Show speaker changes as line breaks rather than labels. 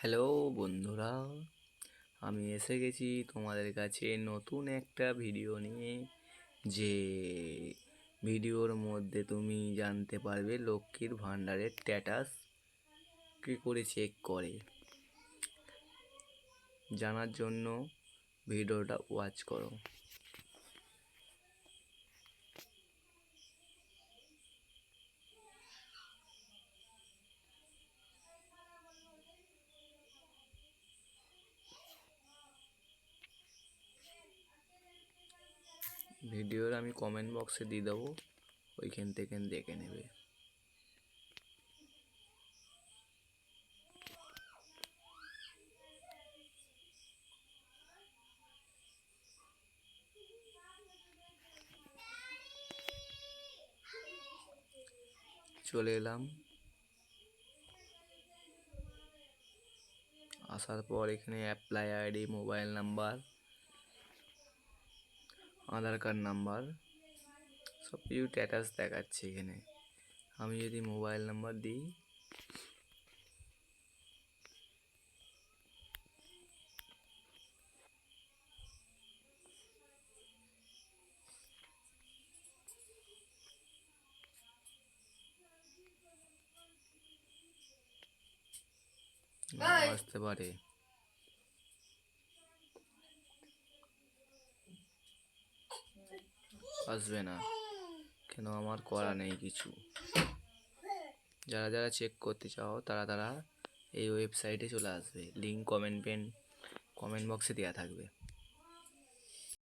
Hello বন্ধুরা, আমি এসে গেছি তোমাদের কাছে নতুন একটা ভিডিও নিয়ে। যে ভিডিওর মধ্যে তুমি জানতে পারবে লক্ষ্মীর ভাণ্ডারের স্ট্যাটাস কী করে চেক করে। জানার জন্য ভিডিওটা ওয়াচ করো। ভিডিওর আমি কমেন্ট বক্সে দিয়ে দেবো, ওইখান থেকে দেখে নেবে। চলে এলাম, আসার পর এখানে অ্যাপ্লাই আইডি, মোবাইল নাম্বার, আধার কার্ড নাম্বার সব কিছু স্ট্যাটাস দেখাচ্ছে এখানে। আমি যদি মোবাইল নাম্বার দিই, আসতে পারে। আসবে না কেন, আমার করা নেই কিছু। যারা যারা চেক করতে চাও তারা এই ওয়েবসাইটে চলে আসবে, লিঙ্ক কমেন্ট বক্সে দেওয়া থাকবে।